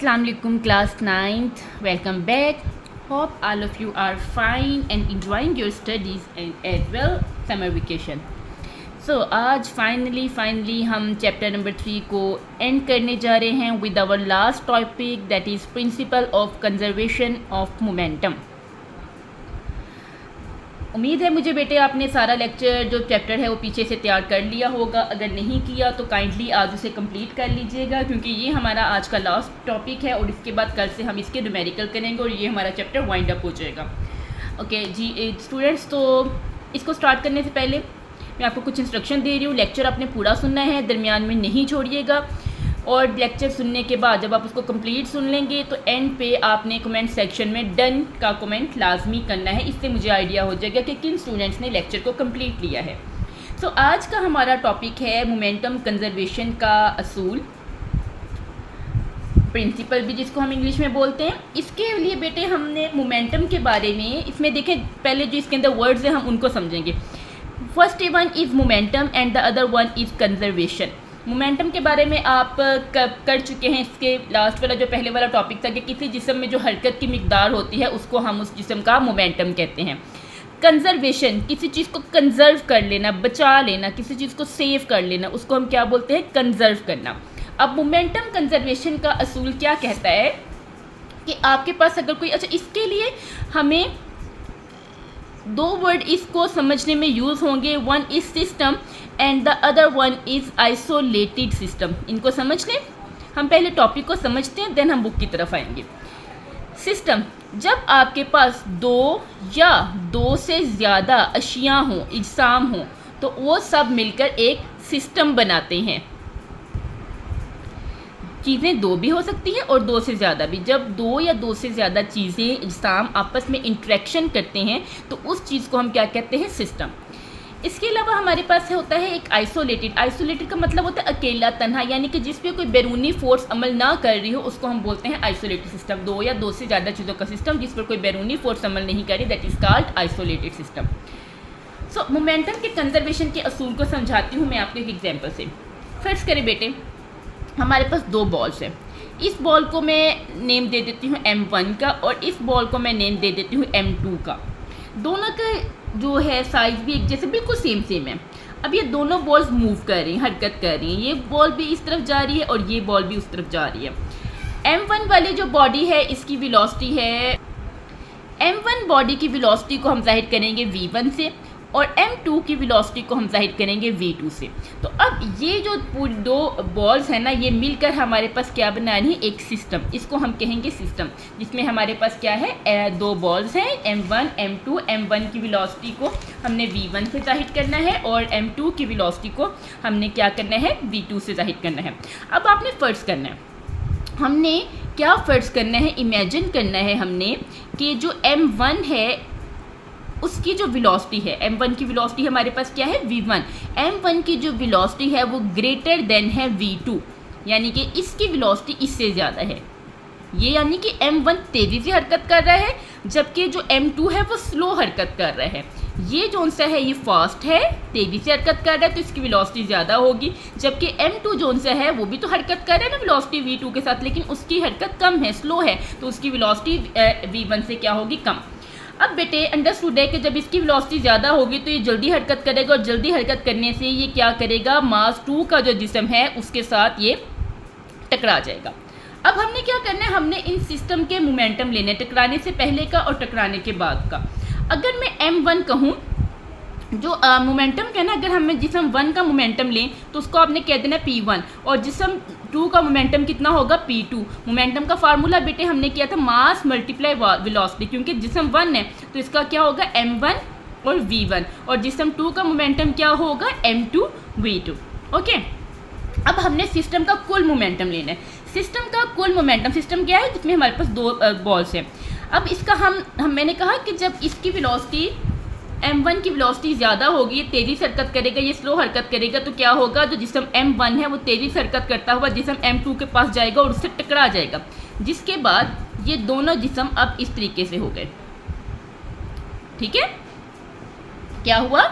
Assalamu alaikum class 9th. Welcome back. Hope all of you are fine and enjoying your studies and as well summer vacation. So आज finally हम chapter number 3 को and करने जा रहे हैं with our last topic, that is principle of conservation of momentum. उम्मीद है मुझे बेटे आपने सारा लेक्चर जो चैप्टर है वो पीछे से तैयार कर लिया होगा. अगर नहीं किया तो काइंडली आज उसे कंप्लीट कर लीजिएगा, क्योंकि ये हमारा आज का लास्ट टॉपिक है और इसके बाद कल से हम इसके न्यूमेरिकल करेंगे और ये हमारा चैप्टर वाइंड अप हो जाएगा. ओके जी स्टूडेंट्स, तो इसको स्टार्ट करने से पहले मैं आपको कुछ इंस्ट्रक्शन दे रही हूँ. लेक्चर आपने पूरा सुनना है, दरमियान में नहीं छोड़िएगा. और लेक्चर सुनने के बाद जब आप उसको कंप्लीट सुन लेंगे तो एंड पे आपने कमेंट सेक्शन में डन का कमेंट लाजमी करना है. इससे मुझे आइडिया हो जाएगा कि किन स्टूडेंट्स ने लेक्चर को कंप्लीट लिया है. सो आज का हमारा टॉपिक है मोमेंटम कंजर्वेशन का असूल, प्रिंसिपल भी जिसको हम इंग्लिश में बोलते हैं. इसके लिए बेटे हमने मोमेंटम के बारे में, इसमें देखें पहले जो इसके अंदर वर्ड्स हैं हम उनको समझेंगे. First one is momentum and the other one is conservation. Momentum के बारे में आप कर चुके हैं. इसके लास्ट वाला जो पहले वाला टॉपिक था कि किसी जिस्म में जो हरकत की मिकदार होती है उसको हम उस जिस्म का मोमेंटम कहते हैं. कंजर्वेशन, किसी चीज़ को कंजर्व कर लेना, बचा लेना, किसी चीज़ को सेव कर लेना, उसको हम क्या बोलते हैं? कंजर्व करना. अब मोमेंटम कंजर्वेशन का असूल क्या कहता है कि आपके पास अगर कोई, अच्छा इसके लिए हमें दो वर्ड इसको समझने में यूज़ होंगे. One is system and the other one is isolated system. इनको समझ लें. हम पहले टॉपिक को समझते हैं, देन हम बुक की तरफ आएंगे. सिस्टम, जब आपके पास दो या दो से ज़्यादा अशिया हों, इजसाम हों, तो वो सब मिलकर एक सिस्टम बनाते हैं. चीज़ें दो भी हो सकती हैं और दो से ज़्यादा भी. जब दो या दो से ज़्यादा चीज़ें इजसाम आपस में इंट्रैक्शन करते हैं तो उस चीज़ को हम क्या कहते हैं? सिस्टम. इसके अलावा हमारे पास होता है एक आइसोलेटेड. आइसोलेटेड का मतलब होता है अकेला, तन्हा, यानी कि जिस पे कोई बैरूनी फोर्स अमल ना कर रही हो उसको हम बोलते हैं आइसोलेटेड सिस्टम. दो या दो से ज़्यादा चीज़ों का सिस्टम जिस पर कोई बैरूनी फोर्स अमल नहीं कर रही, that is called isolated system. So momentum के कंजर्वेशन के असूल को समझाती हूँ मैं आपको एक एग्जाम्पल से. फर्स्ट करें बेटे, हमारे पास दो बॉल्स हैं. इस बॉल को मैं नेम दे देती हूँ M1 का और इस बॉल को मैं नेम दे देती हूँ M2 का. दोनों का जो है साइज़ भी एक जैसे बिल्कुल सेम है. अब ये दोनों बॉल्स मूव कर रही हैं, हरकत कर रही हैं. ये बॉल भी इस तरफ जा रही है और ये बॉल भी उस तरफ जा रही है. M1 वाली जो बॉडी है इसकी वेलोसिटी है, M1 बॉडी की वेलोसिटी को हम जाहिर करेंगे V1 से और M2 की वेलोसिटी को हम जाहिर करेंगे V2 से. तो अब ये जो पूरी दो बॉल्स हैं ना, ये मिलकर हमारे पास क्या बना रही है? एक सिस्टम. इसको हम कहेंगे सिस्टम, जिसमें हमारे पास क्या है? दो बॉल्स हैं M1 M2. M1 की वेलोसिटी को हमने V1 से जाहिर करना है और M2 की वेलोसिटी को हमने क्या करना है? V2 से जाहिर करना है. अब आपने फ़र्ज़ करना है, हमने क्या फ़र्ज़ करना है? इमेजिन करना है हमने कि जो M1 है उसकी जो वेलोसिटी है, M1 की वेलोसिटी हमारे पास क्या है? V1. M1 की जो वेलोसिटी है वो ग्रेटर देन है V2, यानी कि इसकी वेलोसिटी इससे ज़्यादा है. ये यानी कि M1 तेज़ी से हरकत कर रहा है जबकि जो M2 है वो स्लो हरकत कर रहा है. ये जो सा है ये फास्ट है, तेज़ी से हरकत कर रहा है तो इसकी वेलोसिटी ज़्यादा होगी. जबकि M2 जो सा है वो भी तो हरकत कर रहा है ना वेलोसिटी V2 के साथ, लेकिन उसकी हरकत कम है, स्लो है, तो उसकी वेलोसिटी V1 से क्या होगी? कम. अब बेटे अंडरस्टूड है कि जब इसकी वेलोसिटी ज़्यादा होगी तो ये जल्दी हरकत करेगा और जल्दी हरकत करने से ये क्या करेगा? मास 2 का जो जिस्म है उसके साथ ये टकरा जाएगा. अब हमने क्या करना है? हमने इन सिस्टम के मोमेंटम लेने, टकराने से पहले का और टकराने के बाद का. अगर मैं M1 कहूँ, जो मोमेंटम का ना, अगर हमें जिस्म 1 का मोमेंटम लें तो उसको आपने कह देना P1 और जिस्म 2 का मोमेंटम कितना होगा? P2. मोमेंटम का फार्मूला बेटे हमने किया था मास मल्टीप्लाई वेलोसिटी, क्योंकि जिस्म 1 है तो इसका क्या होगा? M1 और V1 और जिस्म 2 का मोमेंटम क्या होगा? M2 V2. ओके. अब हमने सिस्टम का कुल मोमेंटम लेना है. सिस्टम का कुल मोमेंटम, सिस्टम क्या है? जिसमें हमारे पास दो बॉल्स हैं. अब इसका मैंने कहा कि जब इसकी वेलोसिटी M1 की वेलोसिटी ज़्यादा होगी, ये तेज़ी से हरकत करेगा, ये स्लो हरकत करेगा, तो क्या होगा? जो जिस्म M1 है वो तेज़ी से हरकत करता हुआ जिस्म M2 के पास जाएगा और उससे टकरा जाएगा. जिसके बाद ये दोनों जिस्म अब इस तरीके से हो गए. ठीक है, क्या हुआ?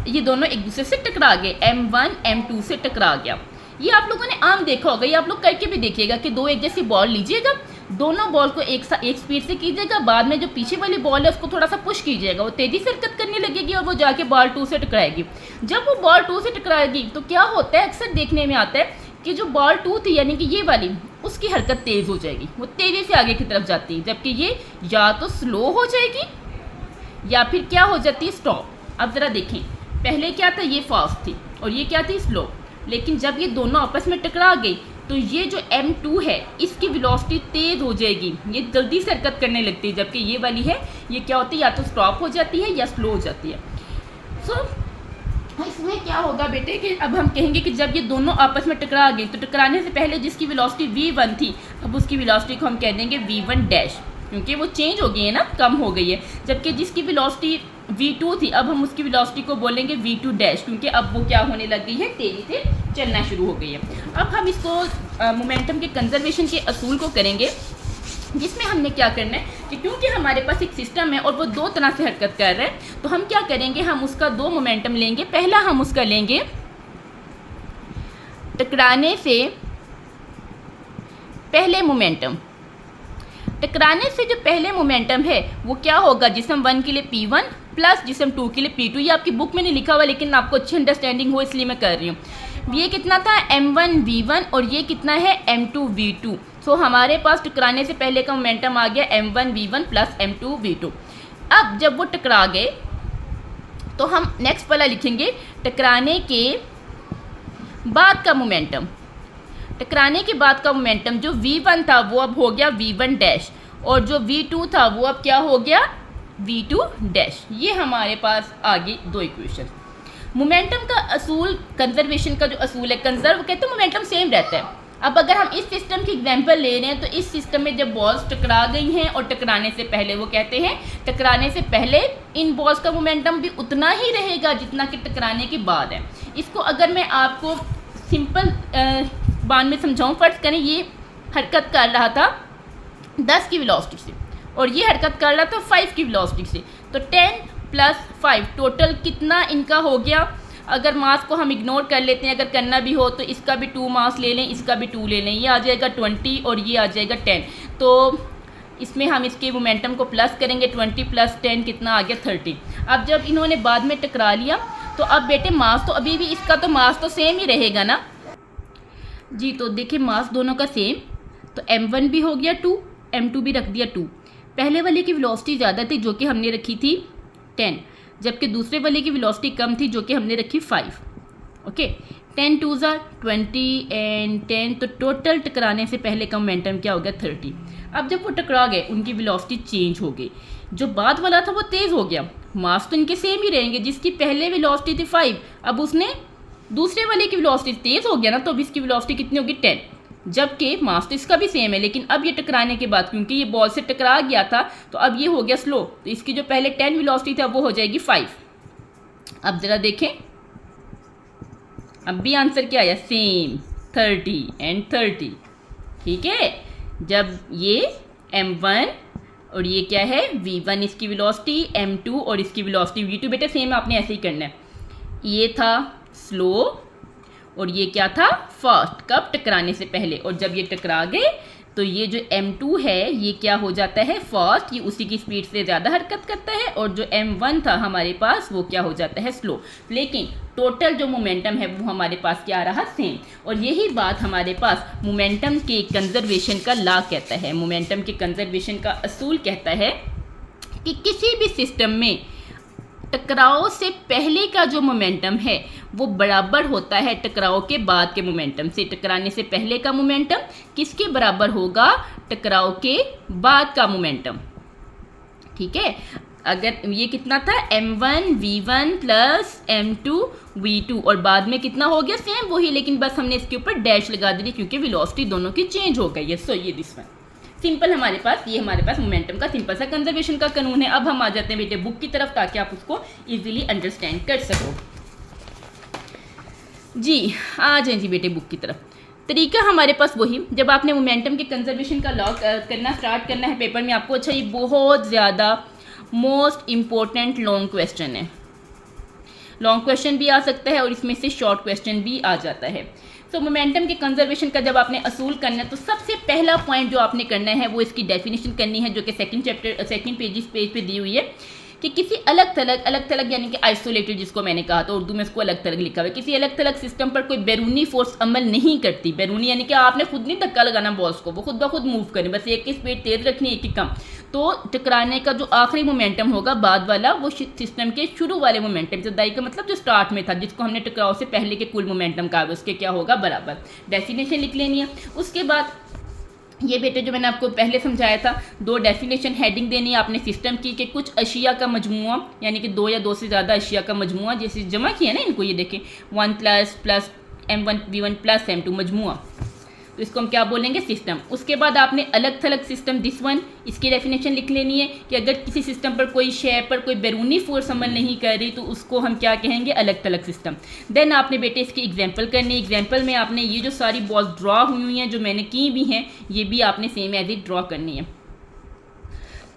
ये दोनों एक दूसरे से टकरा गए, M1 M2 से टकरा गया. ये आप लोगों ने आम देखा होगा, ये आप लोग करके भी देखिएगा कि दो एक जैसी बॉल लीजिएगा, दोनों बॉल को एक स्पीड से कीजिएगा, बाद में जो पीछे वाली बॉल है उसको थोड़ा सा पुश कीजिएगा, वो तेजी से हरकत करने लगेगी और वो जाके बॉल 2 से टकराएगी। जब वो बॉल 2 से टकराएगी तो क्या होता है, अक्सर देखने में आता है कि जो बॉल 2 थी यानी कि ये वाली, उसकी हरकत तेज़ हो जाएगी, वो तेज़ी से आगे की तरफ जाती है, जबकि ये या तो स्लो हो जाएगी या फिर क्या हो जाती है, स्टॉप। अब ज़रा देखें, पहले क्या था, ये फास्ट थी और ये क्या थी, स्लो। लेकिन जब ये दोनों आपस में टकरा गई तो ये जो M2 है इसकी वेलोसिटी तेज़ हो जाएगी, ये जल्दी से हरकत करने लगती है, जबकि ये वाली है ये क्या होती है, या तो स्टॉप हो जाती है या स्लो हो जाती है। इसमें क्या होगा बेटे कि अब हम कहेंगे कि जब ये दोनों आपस में टकरा गई तो टकराने से पहले जिसकी वेलोसिटी V1 थी, अब उसकी वेलोसिटी को हम कह देंगे V1 डैश, क्योंकि वो चेंज हो गई है ना, कम हो गई है। जबकि जिसकी वेलोसिटी V2 थी, अब हम उसकी वेलोसिटी को बोलेंगे V2 डैश, क्योंकि अब वो क्या होने लग गई है, तेज़ी से चलना शुरू हो गई है। अब हम इसको मोमेंटम के कंजर्वेशन के असूल को करेंगे, जिसमें हमने क्या करना है कि क्योंकि हमारे पास एक सिस्टम है और वो दो तरह से हरकत कर रहा है, तो हम क्या करेंगे, हम उसका दो मोमेंटम लेंगे। पहला हम उसका लेंगे टकराने से पहले मोमेंटम। टकराने से जो पहले मोमेंटम है वो क्या होगा, जिसम 1 के लिए P1 प्लस जिसम 2 के लिए P2। ये आपकी बुक में नहीं लिखा हुआ, लेकिन आपको अच्छी अंडरस्टैंडिंग हो इसलिए मैं कर रही हूँ। ये कितना था, M1 V1 और ये कितना है, M2 V2। सो हमारे पास टकराने से पहले का मोमेंटम आ गया M1 V1 plus M2 V2। अब जब वो टकरा गए तो हम नेक्स्ट वाला लिखेंगे टकराने के बाद का मोमेंटम। टकराने के बाद का मोमेंटम जो V1 था वो अब हो गया V1 डैश, और जो V2 था वो अब क्या हो गया, V2 डैश। ये हमारे पास आगे दो इक्वेशन। मोमेंटम का असूल, कंजर्वेशन का जो असूल है, कंजर्व कहते हैं मोमेंटम सेम रहता है। अब अगर हम इस सिस्टम की एग्जांपल ले रहे हैं तो इस सिस्टम में जब बॉल्स टकरा गई हैं और टकराने से पहले, वो कहते हैं टकराने से पहले इन बॉल्स का मोमेंटम भी उतना ही रहेगा जितना कि टकराने के बाद है। इसको अगर मैं आपको सिंपल बान में समझाऊं, फर्ज करें ये हरकत कर रहा था 10 की वेलोसिटी से और ये हरकत कर रहा था 5 की वेलोसिटी से, तो 10 प्लस 5 टोटल कितना इनका हो गया। अगर मास को हम इग्नोर कर लेते हैं, अगर करना भी हो तो इसका भी 2 मास ले लें, इसका भी 2 ले लें, ये आ जाएगा 20 और ये आ जाएगा 10। तो इसमें हम इसके मोमेंटम को प्लस करेंगे, 20 प्लस 10 कितना आ गया, 30। अब जब इन्होंने बाद में टकरा लिया तो अब बेटे मास तो अभी भी, इसका तो मास तो सेम ही रहेगा ना जी। तो देखिए मास दोनों का सेम, तो M1 भी हो गया 2, M2 भी रख दिया 2। पहले वाले की वेलोसिटी ज़्यादा थी जो कि हमने रखी थी 10, जबकि दूसरे वाले की वेलोसिटी कम थी जो कि हमने रखी 5। ओके, 10 2 20 एंड 10, तो टोटल टकराने से पहले का मोमेंटम क्या हो गया, 30। अब जब वो टकरा गए उनकी वेलोसिटी चेंज हो गई, जो बाद वाला था वो तेज़ हो गया, मास तो इनके सेम ही रहेंगे। जिसकी पहले वेलोसिटी थी 5, अब उसने दूसरे वाले की वेलोसिटी तेज़ हो गया ना, तो अब इसकी वेलोसिटी कितनी होगी, 10, जबकि मास तो इसका भी सेम है। लेकिन अब ये टकराने के बाद क्योंकि ये बॉल से टकरा गया था तो अब ये हो गया स्लो, तो इसकी जो पहले 10 वेलोसिटी था वो हो जाएगी 5। अब ज़रा देखें, अब भी आंसर क्या आया, सेम 30 एंड 30। ठीक है, जब ये M1 और ये क्या है V1 इसकी वेलोसिटी, M2 और इसकी वेलोसिटी V2, बेटा सेम आपने ऐसे ही करना है। ये था स्लो और ये क्या था, फास्ट, कब, टकराने से पहले। और जब ये टकरा गए तो ये जो M2 है ये क्या हो जाता है, फास्ट, ये उसी की स्पीड से ज़्यादा हरकत करता है, और जो M1 था हमारे पास वो क्या हो जाता है, स्लो। लेकिन टोटल जो मोमेंटम है वो हमारे पास क्या रहा, सेम। और यही बात हमारे पास मोमेंटम के कंजर्वेशन का लॉ कहता है। मोमेंटम के कंजर्वेशन का असूल कहता है कि किसी भी सिस्टम में टकराव से पहले का जो मोमेंटम है वो बराबर होता है टकराव के बाद के मोमेंटम से। टकराने से पहले का मोमेंटम किसके बराबर होगा, टकराव के बाद का मोमेंटम। ठीक है, अगर ये कितना था, M1 V1 plus M2 V2, और बाद में कितना हो गया, सेम वही, लेकिन बस हमने इसके ऊपर डैश लगा दी क्योंकि वेलोसिटी दोनों की चेंज हो गई है। सो ये दिस वन सिंपल हमारे पास मोमेंटम का सिंपल सा कंजर्वेशन का कानून है। अब हम आ जाते हैं बेटे बुक की तरफ ताकि आप उसको इजीली अंडरस्टैंड कर सको। जी आ जाए जी बेटे बुक की तरफ। तरीका हमारे पास वही, जब आपने मोमेंटम के कंजर्वेशन का लॉ करना स्टार्ट करना है पेपर में आपको, अच्छा ये बहुत ज़्यादा मोस्ट इम्पोर्टेंट लॉन्ग क्वेश्चन है। लॉन्ग क्वेश्चन भी आ सकता है और इसमें से शॉर्ट क्वेश्चन भी आ जाता है। सो मोमेंटम के कंजर्वेशन का जब आपने असूल करना है तो सबसे पहला पॉइंट जो आपने करना है वो इसकी डेफिनेशन करनी है, जो कि सेकंड पेज पे दी हुई है कि किसी अलग थलग यानी कि आइसोलेटेड, जिसको मैंने कहा था उर्दू में इसको अलग थलग लिखा हुआ है, किसी अलग थलग सिस्टम पर कोई बैरूनी फोर्स अमल नहीं करती। बैरूनी यानी कि आपने खुद नहीं धक्का लगाना बॉल्स को, वो खुद ब खुद मूव करें, बस एक की स्पीड तेज रखनी, एक की कम। तो टकराने का जो आखिरी मोमेंटम होगा बाद वाला, वो सिस्टम के शुरू वाले मोमेंटम से, दाई का मतलब जो स्टार्ट में था, जिसको हमने टकराव से पहले के कुल मोमेंटम कहा, उसके क्या होगा बराबर। डेफिनेशन लिख लेनी है। उसके बाद ये बेटे जो मैंने आपको पहले समझाया था, दो डेफिनेशन हेडिंग देनी है आपने सिस्टम की, कि कुछ अशिया का मजमुआ, यानी कि दो या दो से ज़्यादा अशिया का मजमुआ, जैसे जमा किया ना इनको, ये देखें 1 plus M1 V1 plus M2 मजमुआ, तो इसको हम क्या बोलेंगे सिस्टम। उसके बाद आपने अलग थलग सिस्टम दिस वन, इसकी डेफिनेशन लिख लेनी है कि अगर किसी सिस्टम पर कोई शय पर कोई बैरूनी फोर्स अमल नहीं कर रही तो उसको हम क्या कहेंगे अलग थलग सिस्टम। देन आपने बेटे इसकी एग्जांपल करनी। एग्जांपल में आपने ये जो सारी बॉल्स ड्रॉ हुई हैं, जो मैंने की भी हैं, ये भी आपने सेम एज इट ड्रॉ करनी है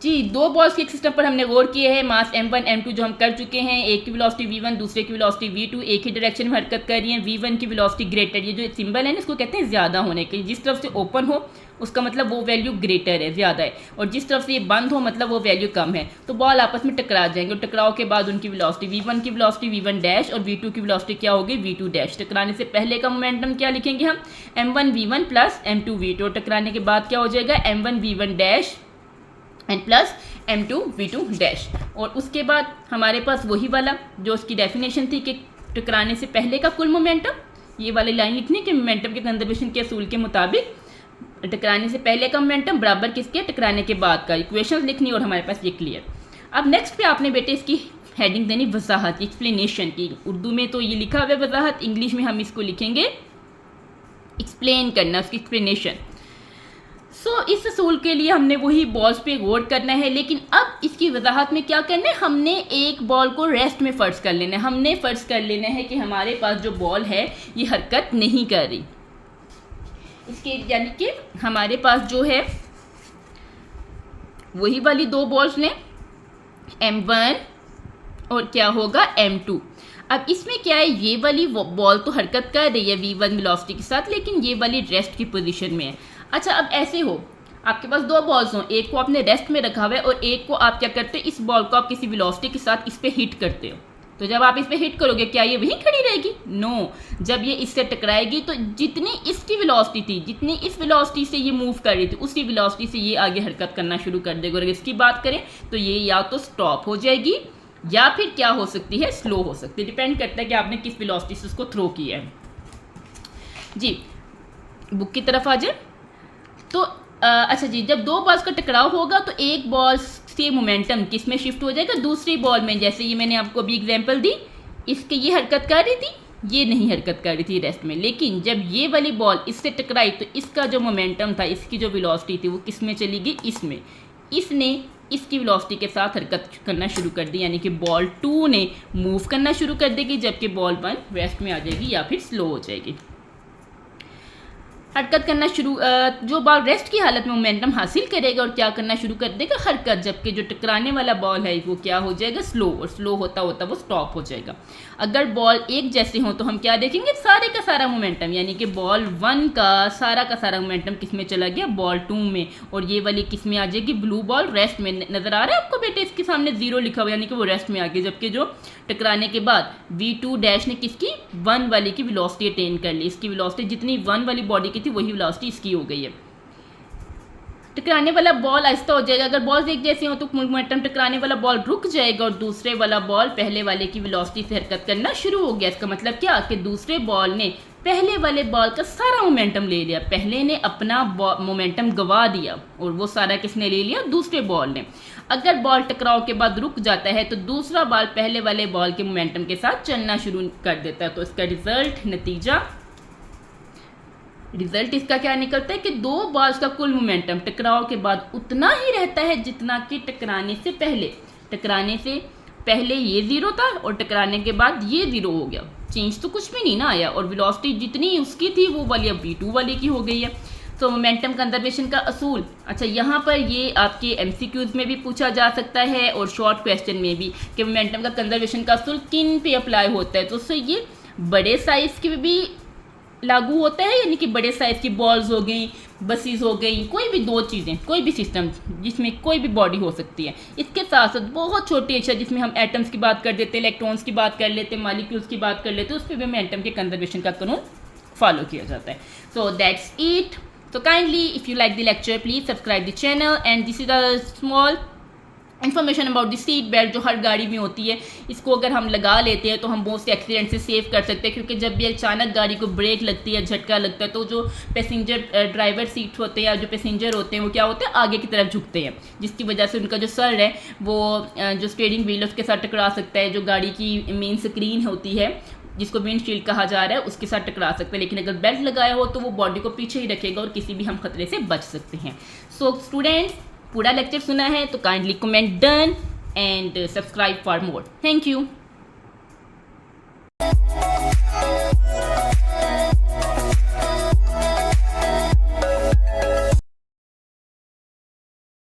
जी। दो बॉल्स के एक सिस्टम पर हमने गौर किए हैं, मास M1 M2 जो हम कर चुके हैं, एक की वेलोसिटी V1 दूसरे की वेलोसिटी V2, एक ही डायरेक्शन में हरकत कर रही है। V1 की वेलोसिटी ग्रेटर, ये जो सिंबल है ना इसको कहते हैं ज़्यादा होने के, जिस तरफ से ओपन हो उसका मतलब वो वैल्यू ग्रेटर है, ज़्यादा है, और जिस तरफ से ये बंद हो मतलब वो वैल्यू कम है। तो बॉल आपस में टकरा जाएंगे और टकराव के बाद उनकी वेलोसिटी V1 की वेलोसिटी V1 डैश और V2 की वेलोसिटी क्या होगी V2 डैश। टकराने से पहले का मोमेंटम क्या लिखेंगे हम M1 V1 plus M2 V2, और टकराने के बाद क्या हो जाएगा M1 V1 dash and plus M2 V2 dash. और उसके बाद हमारे पास वही वाला जो उसकी डेफिनेशन थी कि टकराने से पहले का कुल मोमेंटम, ये वाली लाइन लिखनी कि मोमेंटम के कंजर्वेशन के असूल के मुताबिक टकराने से पहले का मोमेंटम बराबर किसके टकराने के बाद का। इक्वेशन लिखनी और हमारे पास ये क्लियर। अब नेक्स्ट पे आपने बेटे इसकी हेडिंग देनी वजाहत, एक्सप्लेनेशन की। उर्दू में तो ये लिखा हुआ है वजाहत, इंग्लिश में हम इसको लिखेंगे एक्सप्लेन करना, उसकी एक्सप्लेनेशन। इस असूल के लिए हमने वही बॉल्स पे गौर करना है, लेकिन अब इसकी वजाहत में क्या करना है, हमने एक बॉल को रेस्ट में फ़र्ज कर लेना है। हमने फ़र्ज कर लेना है कि हमारे पास जो बॉल है ये हरकत नहीं कर रही, इसके यानी कि हमारे पास जो है वही वाली दो बॉल्स ने M1 और क्या होगा M2। अब इसमें क्या है, ये वाली बॉल तो हरकत कर रही है V1 वेलोसिटी के साथ, लेकिन ये वाली रेस्ट की पोजीशन में है। अच्छा, अब ऐसे हो आपके पास दो बॉल्स हों, एक को आपने रेस्ट में रखा हुआ है और एक को आप क्या करते हो, इस बॉल को आप किसी वेलोसिटी के साथ इस पे हिट करते हो। तो जब आप इस पे हिट करोगे क्या ये वहीं खड़ी रहेगी? नो, जब ये इससे टकराएगी तो जितनी इसकी वेलोसिटी थी, जितनी इस वेलोसिटी से ये मूव कर रही थी, उसी वेलोसिटी से ये आगे हरकत करना शुरू कर देगा। और अगर इसकी बात करें तो ये या तो स्टॉप हो जाएगी या फिर क्या हो सकती है, स्लो हो सकती है। डिपेंड करता है कि आपने किस वेलोसिटी से उसको थ्रो किया है। जी, बुक की तरफ आ जाए तो अच्छा जी, जब दो बॉल्स का टकराव होगा तो एक बॉल से मोमेंटम किस में शिफ्ट हो जाएगा, दूसरी बॉल में। जैसे ये मैंने आपको अभी एग्जांपल दी, इसके ये हरकत कर रही थी, ये नहीं हरकत कर रही थी रेस्ट में, लेकिन जब ये वाली बॉल इससे टकराई तो इसका जो मोमेंटम था, इसकी जो वेलोसिटी थी वो किस में चली गई, इसमें। इसने इसकी वेलोसिटी के साथ हरकत करना शुरू कर दी, यानी कि बॉल 2 ने मूव करना शुरू कर देगी, जबकि बॉल 1 रेस्ट में आ जाएगी या फिर स्लो हो जाएगी। हरकत करना शुरू, जो बॉल रेस्ट की हालत में मोमेंटम हासिल करेगा और क्या करना शुरू कर देगा, हरकत, जबकि जो टकराने वाला बॉल है वो क्या हो जाएगा, स्लो, और स्लो होता होता वो स्टॉप हो जाएगा। अगर बॉल एक जैसे हो तो हम क्या देखेंगे, सारे का सारा मोमेंटम, यानी कि बॉल 1 का सारा मोमेंटम किस में चला गया, बॉल 2 में, और ये वाली किस में आ जाएगी, ब्लू बॉल रेस्ट में। नजर आ रहा है आपको बेटे, इसके सामने 0 लिखा हुआ, यानी कि वो रेस्ट में आ गई, जबकि जो टकराने के बाद V2 डैश ने किसकी, 1 वाली की वेलोसिटी अटेन कर ली। इसकी वेलोसिटी जितनी 1 वाली बॉडी की थी वही वेलोसिटी इसकी हो गई है। टकराने वाला बॉल आहिस्ता हो जाएगा। अगर बॉल्स एक जैसे हो तो मोमेंटम टकराने वाला बॉल रुक जाएगा और दूसरे वाला बॉल पहले वाले की वेलोसिटी से हरकत करना शुरू हो गया। इसका मतलब क्या कि दूसरे बॉल ने पहले वाले बॉल का सारा मोमेंटम ले लिया, पहले ने अपना मोमेंटम गवा दिया और वो सारा किसने ले लिया, दूसरे बॉल ने। अगर बॉल टकराव के बाद रुक जाता है तो दूसरा बॉल पहले वाले बॉल के मोमेंटम के साथ चलना शुरू कर देता है। तो इसका रिजल्ट इसका क्या निकलता है कि दो बॉल्स का कुल मोमेंटम टकराव के बाद उतना ही रहता है जितना कि टकराने से पहले। टकराने से पहले ये 0 था और टकराने के बाद ये 0 हो गया, चेंज तो कुछ भी नहीं ना आया, और वेलोसिटी जितनी उसकी थी वो वाली अब V2 वाली की हो गई है। तो मोमेंटम कंजर्वेशन का असूल, अच्छा यहाँ पर ये आपके MCQs में भी पूछा जा सकता है और शॉर्ट क्वेश्चन में भी कि मोमेंटम का कंजर्वेशन का असूल किन पे अप्लाई होता है। तो उससे ये बड़े साइज के भी लागू होता है, यानी कि बड़े साइज़ की बॉल्स हो गई, बसेस हो गई, कोई भी दो चीज़ें, कोई भी सिस्टम जिसमें कोई भी बॉडी हो सकती है। इसके साथ साथ बहुत छोटी अच्छा जिसमें हम एटम्स की बात कर देते हैं, इलेक्ट्रॉन्स की बात कर लेते हैं, मॉलिक्यूल्स की बात कर लेते हैं, उस पर भी हमें एटम के कंजर्वेशन का कानून फॉलो किया जाता है। So that's it. So kindly, if you like the lecture, please subscribe the channel, and this is a small information about the seat belt जो हर गाड़ी में होती है। इसको अगर हम लगा लेते हैं तो हम बहुत से एक्सीडेंट से सेव कर सकते हैं, क्योंकि जब भी अचानक गाड़ी को ब्रेक लगती है, झटका लगता है, तो जो पैसेंजर ड्राइवर सीट होते हैं या जो पैसेंजर होते हैं वो क्या होते हैं, आगे की तरफ झुकते हैं, जिसकी वजह से उनका जो सर है वो जो स्टीयरिंग व्हील उसके साथ टकरा सकता है। जो गाड़ी की मेन स्क्रीन होती है जिसको विंडशील्ड कहा जा रहा है उसके साथ टकरा सकते हैं, लेकिन अगर बेल्ट लगाया हो तो वो बॉडी को पीछे ही रखेगा और किसी भी हम खतरे से बच सकते हैं। सो स्टूडेंट्स, पूरा लेक्चर सुना है तो kindly comment done and subscribe for more. Thank you.